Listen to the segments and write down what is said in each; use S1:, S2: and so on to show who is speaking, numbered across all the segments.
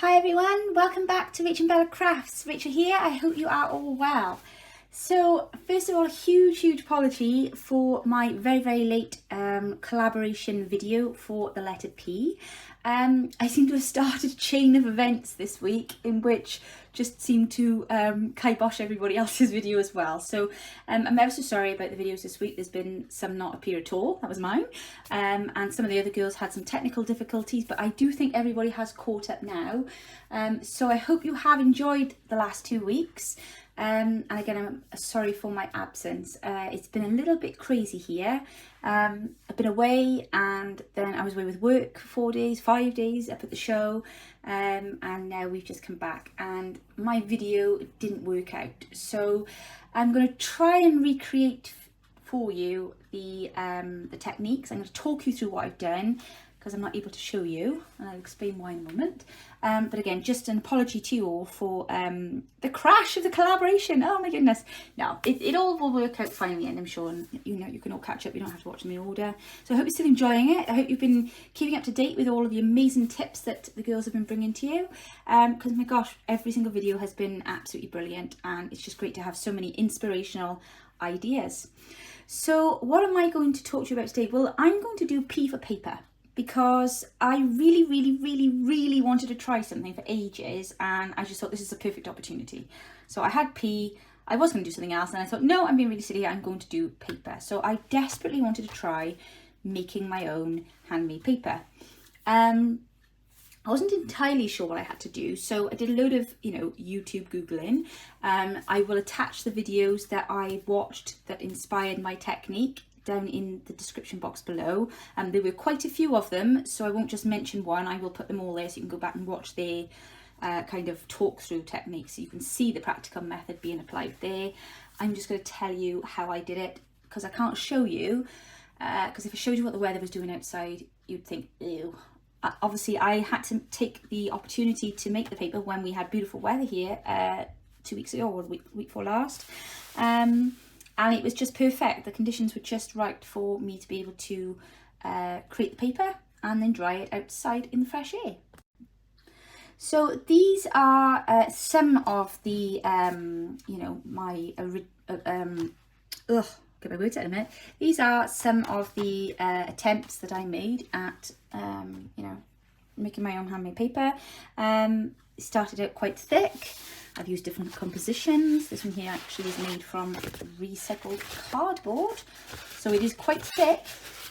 S1: Hi everyone, welcome back to Rachel and Bella Crafts. Rachel here, I hope you are all well. So first of all, a huge apology for my very late collaboration video for the letter P. I seem to have started a chain of events this week in which just seemed to kibosh everybody else's video as well. So I'm ever so sorry about the videos this week. There's been some not appear at all, that was mine. And some of the other girls had some technical difficulties, but I do think everybody has caught up now. So I hope you have enjoyed the last 2 weeks. And again, I'm sorry for my absence. It's been a little bit crazy here. I've been away and then I was away with work for 4 days, 5 days up at the show. And now we've just come back and my video didn't work out. So I'm going to try and recreate for you the techniques. I'm going to talk you through what I've done, because I'm not able to show you, and I'll explain why in a moment. But again, just an apology to you all for the crash of the collaboration. Oh my goodness. No, it all will work out fine in the end, I'm sure, and you can all catch up. You don't have to watch them in order. So I hope you're still enjoying it. I hope you've been keeping up to date with all of the amazing tips that the girls have been bringing to you. Because my gosh, every single video has been absolutely brilliant, and it's just great to have so many inspirational ideas. So what am I going to talk to you about today? Well, I'm going to do P for paper, because I really wanted to try something for ages, and I just thought this is a perfect opportunity. So I had P, I was going to do something else, and I thought, no, I'm being really silly, I'm going to do paper. So I desperately wanted to try making my own handmade paper. I wasn't entirely sure what I had to do, so I did a load of, YouTube Googling. I will attach the videos that I watched that inspired my technique down in the description box below. There were quite a few of them, so I won't just mention one, I will put them all there so you can go back and watch the kind of talk through techniques so you can see the practical method being applied there. I'm just going to tell you how I did it, because I can't show you, because if I showed you what the weather was doing outside, you'd think, ew. Obviously I had to take the opportunity to make the paper when we had beautiful weather here 2 weeks ago, or the week before last. And it was just perfect. The conditions were just right for me to be able to create the paper and then dry it outside in the fresh air. So these are some of the, get my words out in a minute. These are some of the attempts that I made at, making my own handmade paper. It started out quite thick. I've used different compositions. This one here actually is made from recycled cardboard. So it is quite thick,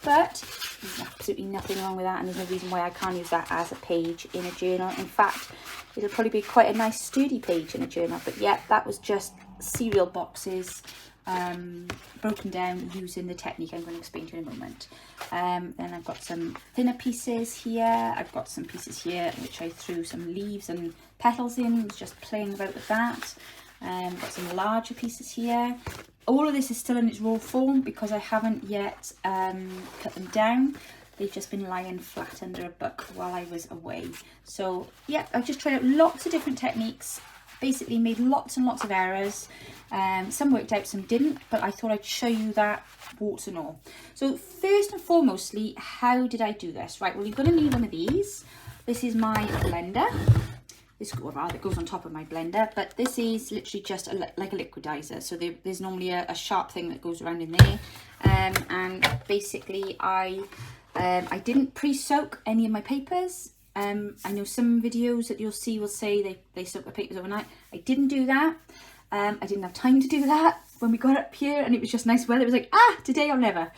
S1: but there's absolutely nothing wrong with that, and there's no reason why I can't use that as a page in a journal. In fact, it'll probably be quite a nice sturdy page in a journal. But yeah, that was just cereal boxes broken down using the technique I'm going to explain to you in a moment. Then I've got some thinner pieces here. I've got some pieces here which I threw some leaves and petals in, just playing about with that. Got some larger pieces here. All of this is still in its raw form because I haven't yet cut them down. They've just been lying flat under a book while I was away. So yeah, I've just tried out lots of different techniques, basically made lots and lots of errors. Some worked out, some didn't, but I thought I'd show you that, warts and all. So first and foremostly, how did I do this? Right, well, you're going to need one of these. This is my blender. This, or rather, it goes on top of my blender, but this is literally just like a liquidizer. So there's normally a sharp thing that goes around in there. And basically, I didn't pre-soak any of my papers. I know some videos that you'll see will say they soak their papers overnight. I didn't do that. I didn't have time to do that when we got up here, and it was just nice weather. It was like, today or never.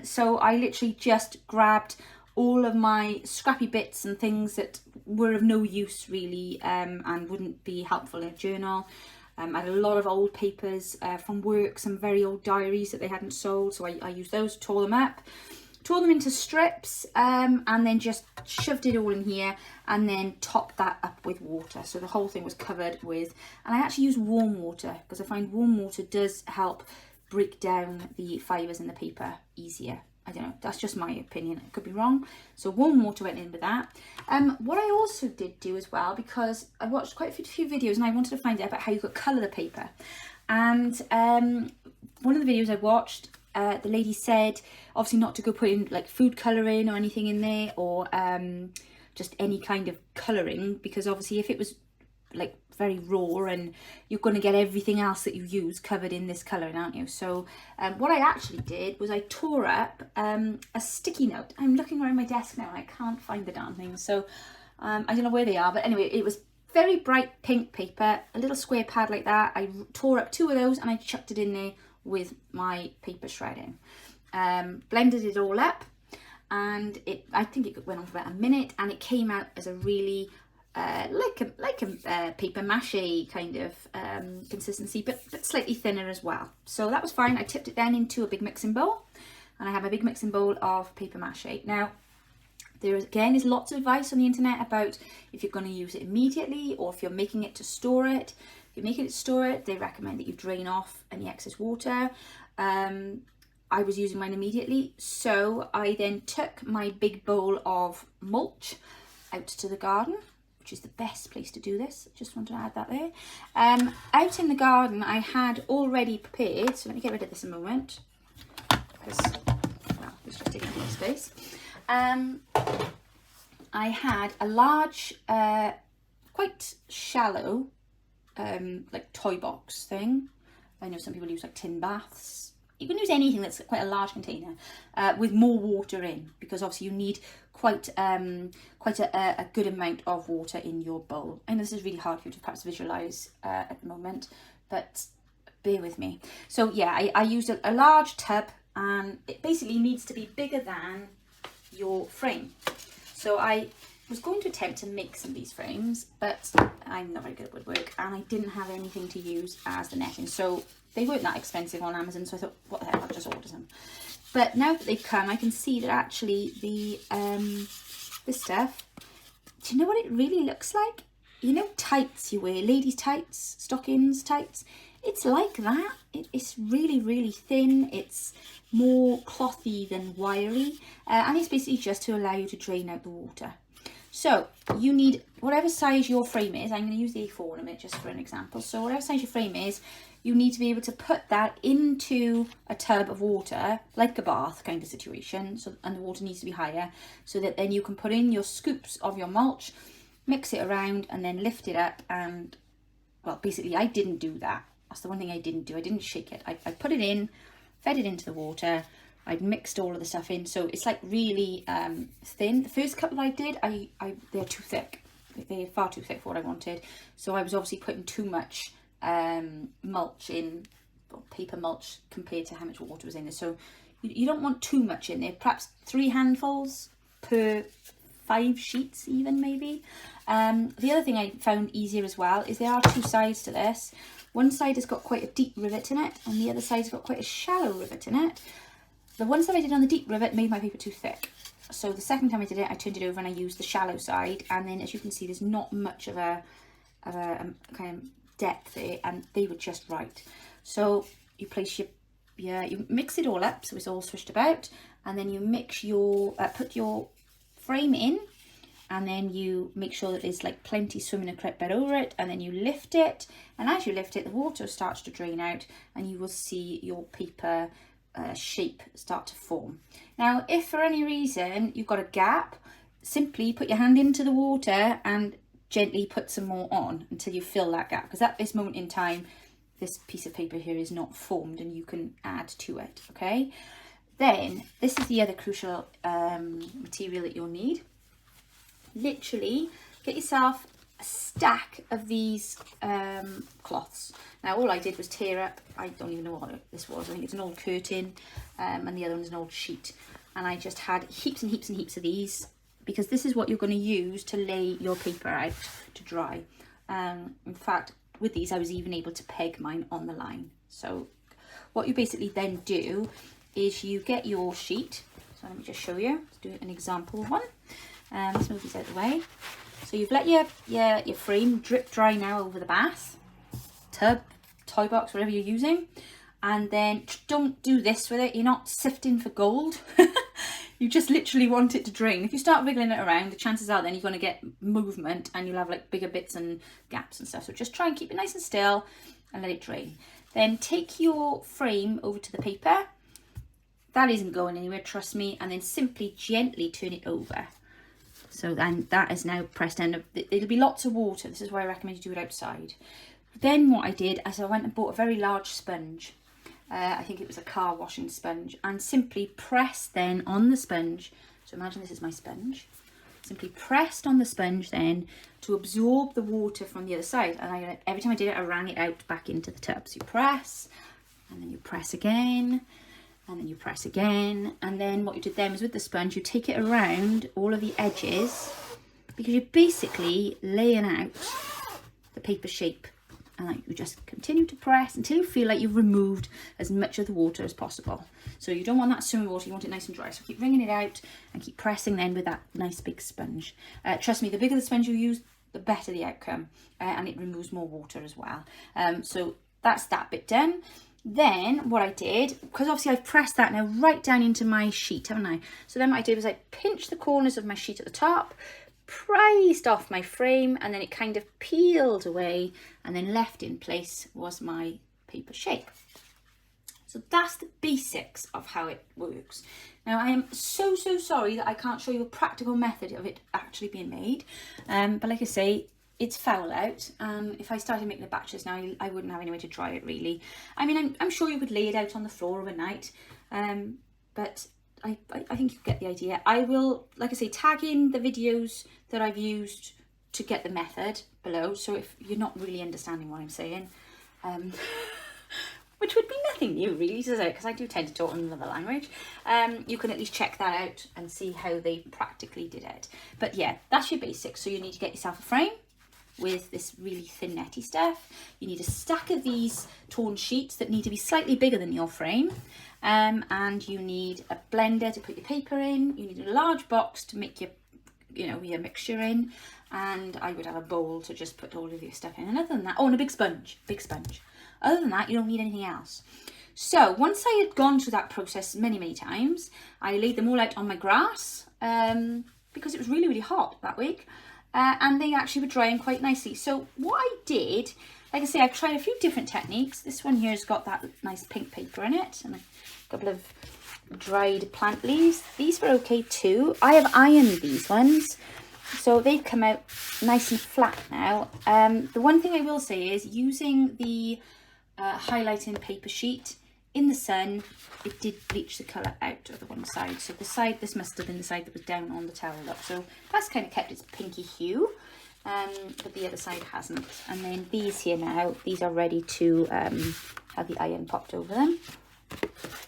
S1: So I literally just grabbed all of my scrappy bits and things that were of no use really, and wouldn't be helpful in a journal. I had a lot of old papers from work, some very old diaries that they hadn't sold, so I used those, tore them up. Tore them into strips, and then just shoved it all in here, and then topped that up with water. So the whole thing was covered with, and I actually use warm water because I find warm water does help break down the fibres in the paper easier. I don't know, that's just my opinion, it could be wrong. So warm water went in with that. What I also did do as well, because I watched quite a few videos and I wanted to find out about how you could colour the paper. And one of the videos I watched, the lady said obviously not to go put in like food colouring or anything in there, or just any kind of colouring, because obviously if it was like very raw, and you're going to get everything else that you use covered in this colouring, aren't you? So what I actually did was I tore up a sticky note. I'm looking around my desk now and I can't find the darn thing, so I don't know where they are, but anyway, it was very bright pink paper, a little square pad like that. I tore up 2 of those and I chucked it in there with my paper shredding. Blended it all up, and I think it went on for about a minute, and it came out as a really like a paper mache kind of consistency, but slightly thinner as well. So that was fine. I tipped it then into a big mixing bowl, and I have a big mixing bowl of paper mache. Now, there again is lots of advice on the internet about if you're going to use it immediately or if you're making it to store it. If you're making it to store it, they recommend that you drain off any excess water. I was using mine immediately, so I then took my big bowl of mulch out to the garden, which is the best place to do this. Just want to add that there. Out in the garden, I had already prepared, so let me get rid of this a moment, because, well, it's just taking up space. I had a large, quite shallow, like toy box thing. I know some people use like tin baths. You can use anything that's quite a large container with more water in, because obviously you need quite a good amount of water in your bowl. And this is really hard for you to perhaps visualize at the moment, but bear with me. So yeah, I used a large tub, and it basically needs to be bigger than your frame. So I was going to attempt to make some of these frames, but I'm not very good at woodwork, and I didn't have anything to use as the netting. So they weren't that expensive on Amazon, so I thought, what the heck, I'll just order them. But now that they've come, I can see that actually the stuff, do you know what it really looks like? You know tights you wear, ladies' tights, stockings, tights? It's like that. It's really, really thin. It's more clothy than wiry, and it's basically just to allow you to drain out the water. So you need whatever size your frame is. I'm going to use the A4 in a minute just for an example. So whatever size your frame is, you need to be able to put that into a tub of water, like a bath kind of situation. So, and the water needs to be higher, so that then you can put in your scoops of your mulch, mix it around, and then lift it up. And well, basically I didn't do that. That's the one thing I didn't do. I didn't shake it. I put it in, fed it into the water. I'd mixed all of the stuff in, so it's like really thin. The first couple I did, they're too thick. They're far too thick for what I wanted. So I was obviously putting too much mulch in, paper mulch, compared to how much water was in there. So you don't want too much in there. Perhaps 3 handfuls per 5 sheets even, maybe. The other thing I found easier as well is there are 2 sides to this. One side has got quite a deep rivet in it, and the other side's got quite a shallow rivet in it. The ones that I did on the deep rivet made my paper too thick. So the second time I did it, I turned it over and I used the shallow side. And then, as you can see, there's not much of a kind of depth there, and they were just right. So you place you mix it all up, so it's all swished about, and then you mix your put your frame in, and then you make sure that there's like plenty swimming a crepe bed over it, and then you lift it, and as you lift it, the water starts to drain out, and you will see your paper shape start to form. Now, if for any reason you've got a gap, simply put your hand into the water and gently put some more on until you fill that gap, because at this moment in time this piece of paper here is not formed and you can add to it. Okay, then this is the other crucial material that you'll need. Literally get yourself a stack of these cloths. Now all I did was tear up, I don't even know what this was, I think it's an old curtain, and the other one's an old sheet, and I just had heaps and heaps and heaps of these, because this is what you're going to use to lay your paper out to dry. In fact, with these I was even able to peg mine on the line. So what you basically then do is you get your sheet. So let me just show you, let's do an example one. Let's move these out of the way. So you've let your frame drip dry now over the bath, tub, toy box, whatever you're using, and then don't do this with it. You're not sifting for gold. You just literally want it to drain. If you start wiggling it around, the chances are then you're going to get movement and you'll have like bigger bits and gaps and stuff. So just try and keep it nice and still and let it drain. Then take your frame over to the paper. That isn't going anywhere, trust me. And then simply gently turn it over. So then that is now pressed down. It'll be lots of water. This is why I recommend you do it outside. Then what I did is I went and bought a very large sponge. I think it was a car washing sponge, and simply pressed then on the sponge. So imagine this is my sponge. Simply pressed on the sponge then to absorb the water from the other side. And every time I did it, I ran it out back into the tub. So you press, and then you press again, and then you press again. And then what you did then was with the sponge, you take it around all of the edges, because you're basically laying out the paper shape. And like, you just continue to press until you feel like you've removed as much of the water as possible. So you don't want that swimming water, you want it nice and dry. So keep wringing it out and keep pressing then with that nice big sponge. Trust me, the bigger the sponge you use, the better the outcome. And it removes more water as well. So that's that bit done. Then what I did, because obviously I've pressed that now right down into my sheet, haven't I? So then what I did was I pinched the corners of my sheet at the top, prized off my frame, and then it kind of peeled away, and then left in place was my paper shape. So that's the basics of how it works. Now I am so sorry that I can't show you a practical method of it actually being made, but like I say, it's foul out. If I started making the batches now, I wouldn't have any way to dry it really. I mean, I'm sure you could lay it out on the floor overnight, but I think you get the idea. I will, like I say, tag in the videos that I've used to get the method below. So if you're not really understanding what I'm saying, which would be nothing new really, because I do tend to talk in another language, you can at least check that out and see how they practically did it. But yeah, that's your basics. So you need to get yourself a frame with this really thin netty stuff. You need a stack of these torn sheets that need to be slightly bigger than your frame. And you need a blender to put your paper in. You need a large box to make your, your mixture in. And I would have a bowl to just put all of your stuff in. And other than that, and a big sponge. Other than that, you don't need anything else. So once I had gone through that process many times, I laid them all out on my grass because it was really hot that week. And they actually were drying quite nicely. So what I did, like I say, I've tried a few different techniques. This one here has got that nice pink paper in it and a couple of dried plant leaves. These were okay too. I have ironed these ones, so they've come out nice and flat now. The one thing I will say is using the highlighting paper sheet in the sun, it did bleach the colour out of the one side. So the side, this must have been the side that was down on the towel up. So that's kind of kept its pinky hue, but the other side hasn't. And then these here now, these are ready to have the iron popped over them.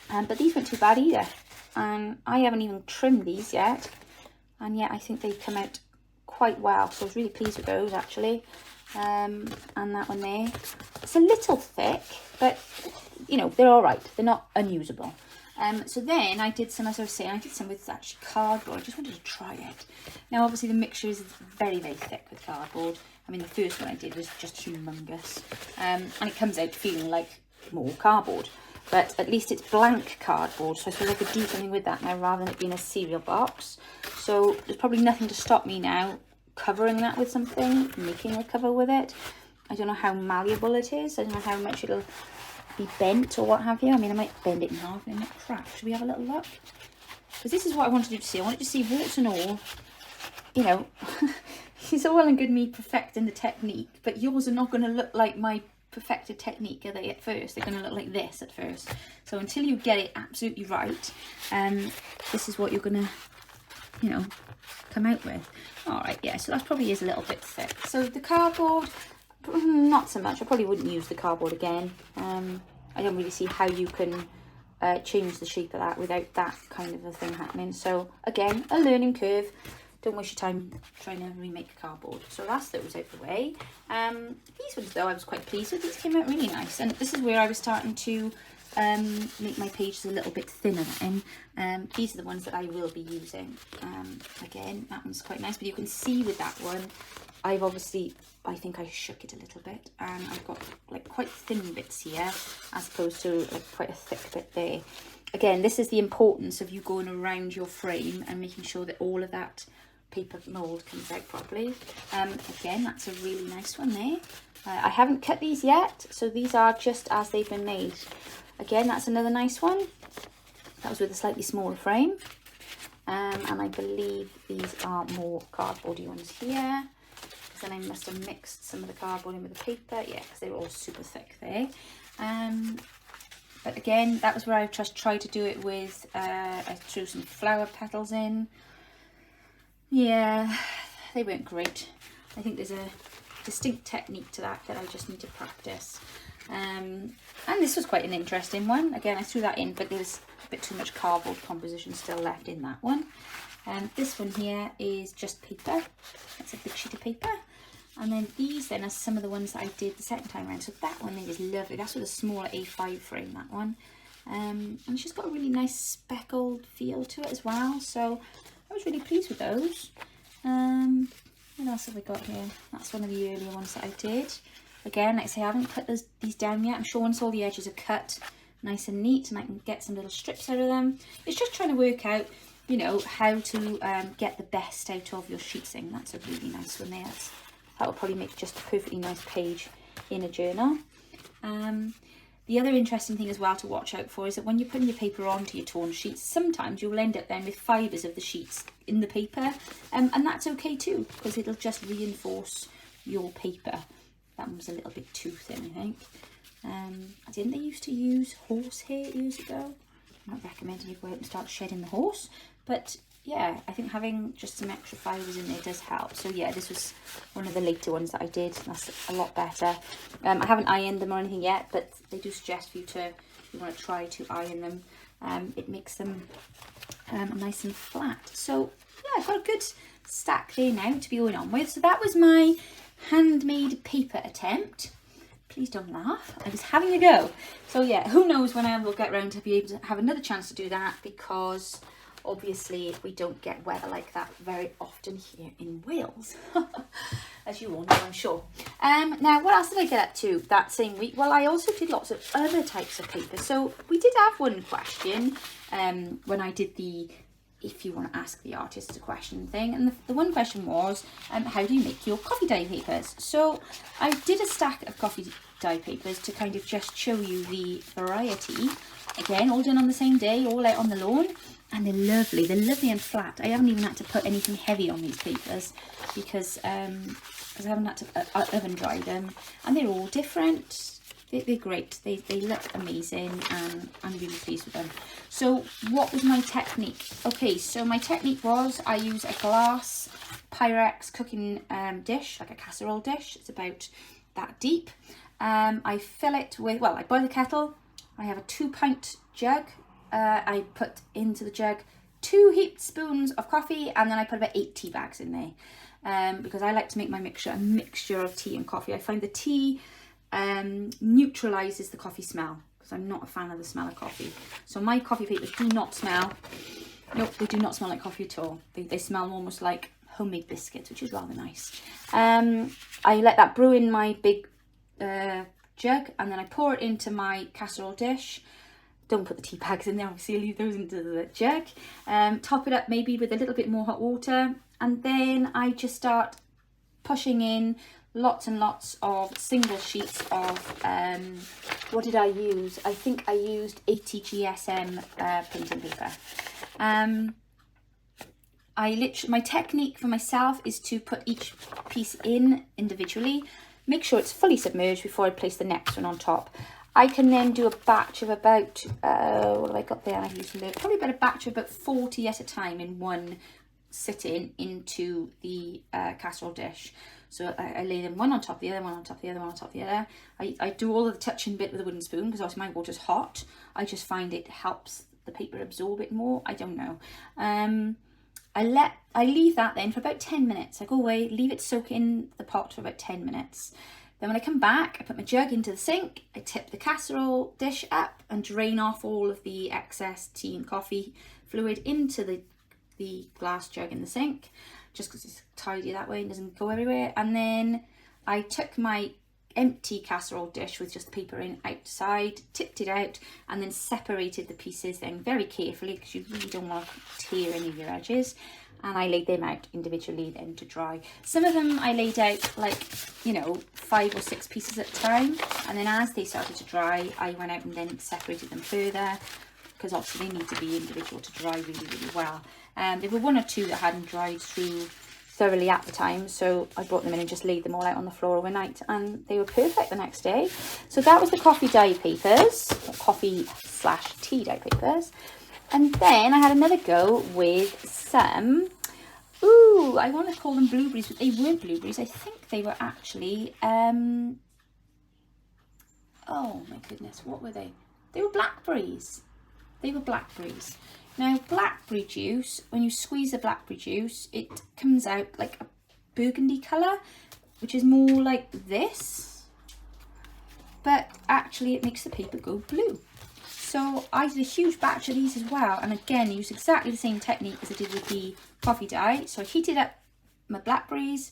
S1: But these weren't too bad either. And I haven't even trimmed these yet. And yet I think they've come out quite well. So I was really pleased with those actually. And that one there. It's a little thick, but they're all right. They're not unusable. So then I did some, as I was saying, I did some with actually cardboard. I just wanted to try it. Now, obviously, the mixture is very thick with cardboard. I mean, the first one I did was just humongous. And it comes out feeling like more cardboard. But at least it's blank cardboard. So I suppose I could do something with that now rather than it being a cereal box. So there's probably nothing to stop me now covering that with something, making a cover with it. I don't know how malleable it is. I don't know how much it'll be bent or what have you. I mean, I might bend it in half and it might crack. Should we have a little look? Because this is what I wanted you to see. I wanted to see, warts and all, it's all well and good me perfecting the technique, but yours are not going to look like my perfected technique, are they, at first? They're going to look like this at first. So until you get it absolutely right, this is what you're going to, come out with. All right, yeah, so that probably is a little bit thick. So the cardboard, not so much. I probably wouldn't use the cardboard again. I don't really see how you can change the shape of that without that kind of a thing happening. So again, a learning curve. Don't waste your time trying to remake cardboard. So that's those out the way. These ones though, I was quite pleased with. These came out really nice, and this is where I was starting to make my pages a little bit thinner. And these are the ones that I will be using. Again, that one's quite nice, but you can see with that one, I've obviously, I think I shook it a little bit, and I've got like quite thin bits here as opposed to like quite a thick bit there. Again, this is the importance of you going around your frame and making sure that all of that paper mould comes out properly. Again, that's a really nice one there. I haven't cut these yet, so these are just as they've been made. Again, that's another nice one. That was with a slightly smaller frame. And I believe these are more cardboardy ones here. Then I must have mixed some of the cardboard in with the paper, yeah, because they were all super thick there. But again, that was where I just tried to do it with, I threw some flower petals in. Yeah, they weren't great. I think there's a distinct technique to that I just need to practice. And this was quite an interesting one. Again, I threw that in, but there was a bit too much cardboard composition still left in that one. This one here is just paper. It's a big sheet of paper. And then these then are some of the ones that I did the second time around. So that one there is lovely. That's with a smaller A5 frame, that one. And it's just got a really nice speckled feel to it as well. So I was really pleased with those. What else have we got here? That's one of the earlier ones that I did. Again, like I say, I haven't cut these down yet. I'm sure once all the edges are cut nice and neat and I can get some little strips out of them. It's just trying to work out, you know, how to get the best out of your sheets. That's a really nice one there. That will probably make just a perfectly nice page in a journal. The other interesting thing as well to watch out for is that when you're putting your paper onto your torn sheets, sometimes you'll end up then with fibres of the sheets in the paper. And that's okay too, because it'll just reinforce your paper. That one was a little bit too thin, I think. Didn't they used to use horsehair years ago? I'm not recommending you go out and start shedding the horse, but yeah, I think having just some extra fibres in there does help. So yeah, this was one of the later ones that I did. That's a lot better. I haven't ironed them or anything yet, but they do suggest for you to, if you want to try to iron them, it makes them nice and flat. So yeah, I've got a good stack there now to be going on with. So that was my handmade paper attempt. Please don't laugh, I was having a go. So yeah, who knows when I will get round to be able to have another chance to do that, because obviously we don't get weather like that very often here in Wales, as you all know, I'm sure. Now, what else did I get up to that same week? Well, I also did lots of other types of paper. So we did have one question when I did the if you want to ask the artist a question thing, and the one question was, how do you make your coffee dye papers? So I did a stack of coffee dye papers to kind of just show you the variety. Again, all done on the same day, all out on the lawn. And they're lovely and flat. I haven't even had to put anything heavy on these papers because I haven't had to oven dry them. And they're all different. They're great. They look amazing and I'm really pleased with them. So what was my technique? Okay, so my technique was I use a glass Pyrex cooking dish, like a casserole dish. It's about that deep. I fill it with, well, I boil the kettle. I have a 2-pint jug. I put into the jug 2 heaped spoons of coffee, and then I put about 8 tea bags in there because I like to make my mixture a mixture of tea and coffee. I find the tea neutralizes the coffee smell because I'm not a fan of the smell of coffee. So my coffee papers do not smell, nope, they do not smell like coffee at all. They smell almost like homemade biscuits, which is rather nice. I let that brew in my big jug, and then I pour it into my casserole dish. Don't put the tea bags in there, obviously, leave those into the jug. Top it up maybe with a little bit more hot water, and then I just start pushing in lots and lots of single sheets of, what did I use? I think I used 80 GSM printing paper. My technique for myself is to put each piece in individually, make sure it's fully submerged before I place the next one on top. I can then do a batch of about, what have I got there? I've used probably about a batch of about 40 at a time in one sitting into the casserole dish. So I lay them one on top of the other, one on top of the other, one on top of the other. I do all of the touching bit with a wooden spoon because obviously my water's hot. I just find it helps the paper absorb it more. I don't know. I leave that then for about 10 minutes. I go away, leave it soak in the pot for about 10 minutes. Then when I come back, I put my jug into the sink, I tip the casserole dish up and drain off all of the excess tea and coffee fluid into the glass jug in the sink, just because it's tidy that way and doesn't go everywhere. And then I took my empty casserole dish with just the paper in outside, tipped it out, and then separated the pieces then very carefully because you really don't want to tear any of your edges. And I laid them out individually then to dry. Some of them I laid out like, 5 or 6 pieces at a time. And then as they started to dry, I went out and then separated them further. because obviously they need to be individual to dry really, really well. There were 1 or 2 that hadn't dried through thoroughly at the time, so I brought them in and just laid them all out on the floor overnight, and they were perfect the next day. So that was the coffee dye papers, coffee/tea dye papers. And then I had another go with some, I want to call them blueberries, but they weren't blueberries. I think they were actually, oh my goodness, what were they? They were blackberries. They were blackberries. Now, blackberry juice, when you squeeze the blackberry juice, it comes out like a burgundy colour, which is more like this, but actually it makes the paper go blue. So I did a huge batch of these as well, and again, used exactly the same technique as I did with the coffee dye. So I heated up my blackberries,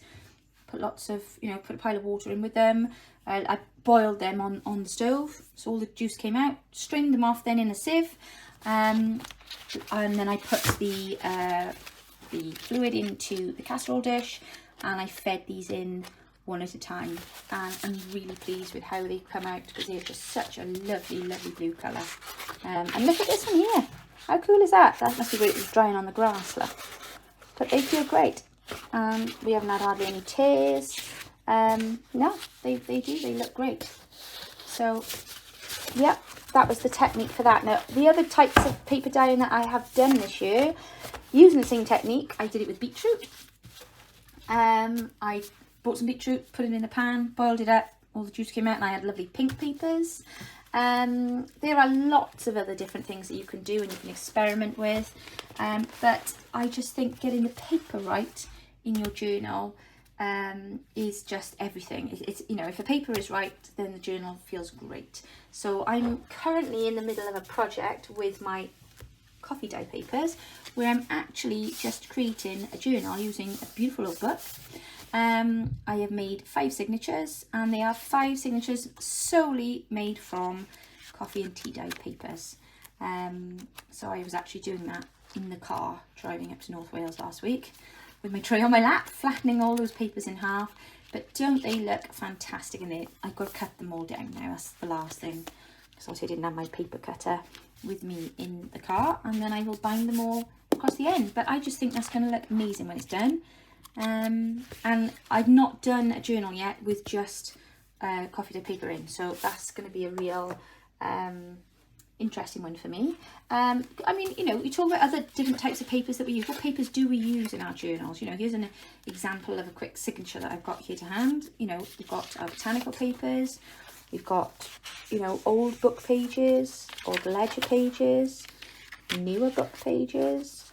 S1: put lots of, put a pile of water in with them. I boiled them on the stove, so all the juice came out, strained them off then in a sieve. And then I put the fluid into the casserole dish, and I fed these in one at a time, and I'm really pleased with how they come out, because they're just such a lovely, lovely blue colour. And look at this one here, how cool is that? That must be where it was drying on the grass, look. But they feel great. We haven't had hardly any tears. No, they do, they look great. So yeah, that was the technique for that. Now, the other types of paper dyeing that I have done this year, using the same technique, I did it with beetroot. I bought some beetroot, put it in a pan, boiled it up, all the juice came out, and I had lovely pink papers. There are lots of other different things that you can do and you can experiment with. But I just think getting the paper right in your journal is just everything. It's if the paper is right, then the journal feels great. So I'm currently in the middle of a project with my coffee dye papers, where I'm actually just creating a journal using a beautiful little book. I have made 5 signatures, and they are 5 signatures solely made from coffee and tea dye papers. So I was actually doing that in the car driving up to North Wales last week with my tray on my lap, flattening all those papers in half. But don't they look fantastic? And I've got to cut them all down now. That's the last thing, because obviously I didn't have my paper cutter with me in the car, and then I will bind them all across the end. But I just think that's going to look amazing when it's done. And I've not done a journal yet with just coffee dye paper in, so that's going to be a real interesting one for me. I mean, you talk about other different types of papers that we use. What papers do we use in our journals? Here's an example of a quick signature that I've got here to hand. We've got our botanical papers, we've got old book pages, old ledger pages, newer book pages,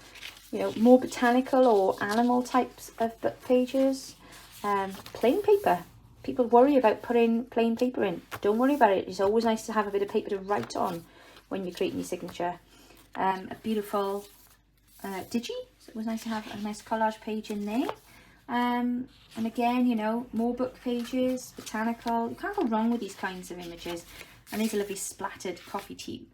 S1: more botanical or animal types of book pages, plain paper. People worry about putting plain paper in. Don't worry about it. It's always nice to have a bit of paper to write on when you're creating your signature. A beautiful digi. So it was nice to have a nice collage page in there. And again, more book pages, botanical. You can't go wrong with these kinds of images. And there's a lovely splattered coffee tea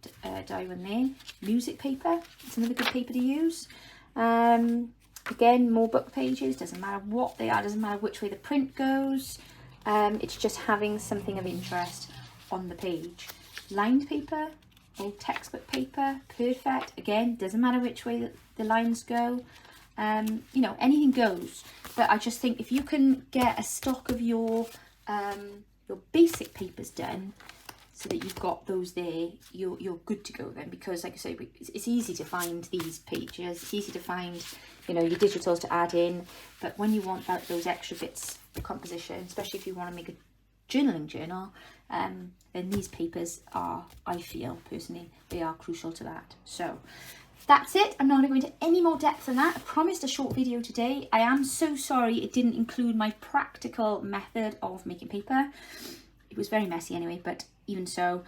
S1: dye one there. Music paper. It's another good paper to use. Again, more book pages. Doesn't matter what they are. Doesn't matter which way the print goes. It's just having something of interest on the page. Lined paper, old textbook paper, perfect. Again, doesn't matter which way the lines go. Anything goes. But I just think if you can get a stock of your basic papers done, so that you've got those there, you're good to go then. Because like I say, it's easy to find these pages. It's easy to find, your digitals to add in. But when you want those extra bits of composition, especially if you want to make a journaling journal, then these papers are, I feel personally, they are crucial to that. So that's it. I'm not going to go into any more depth than that. I promised a short video today. I am so sorry it didn't include my practical method of making paper. It was very messy anyway, but even so,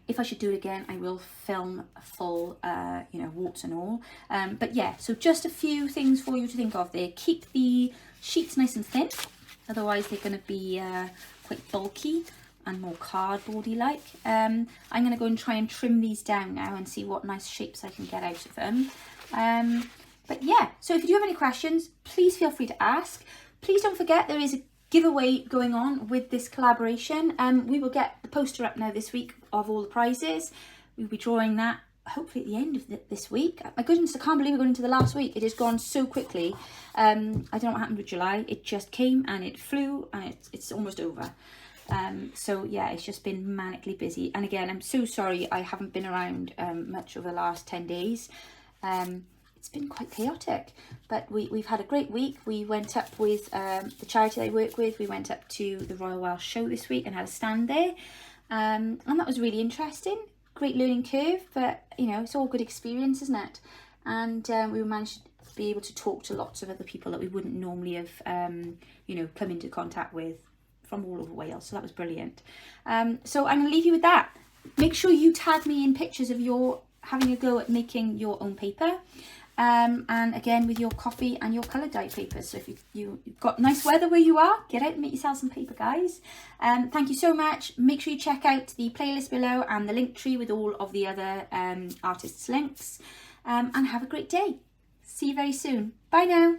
S1: if I should do it again, I will film a full, warts and all. But yeah, so just a few things for you to think of there. Keep the sheets nice and thin, otherwise they're going to be quite bulky and more cardboardy like. I'm going to go and try and trim these down now and see what nice shapes I can get out of them. But yeah, so if you do have any questions, please feel free to ask. Please don't forget there is a giveaway going on with this collaboration. We will get the poster up now this week of all the prizes. we'll be drawing that hopefully at the end of this week. My goodness, I can't believe we're going into the last week. It has gone so quickly. I don't know what happened with July. It just came and it flew, and it's almost over. So yeah, it's just been manically busy. And again, I'm so sorry I haven't been around much over the last 10 days. It's been quite chaotic, but we've had a great week. We went up with the charity I work with. We went up to the Royal Welsh Show this week and had a stand there. And that was really interesting. Great learning curve, but you know, it's all good experience, isn't it? And we managed to be able to talk to lots of other people that we wouldn't normally have, you know, come into contact with from all over Wales. So that was brilliant. So I'm going to leave you with that. Make sure you tag me in pictures of your having a go at making your own paper. And again, with your coffee and your colour dye papers. So if you've got nice weather where you are, get out and make yourself some paper, guys. Thank you so much. Make sure you check out the playlist below and the link tree with all of the other artists' links. And have a great day. See you very soon. Bye now.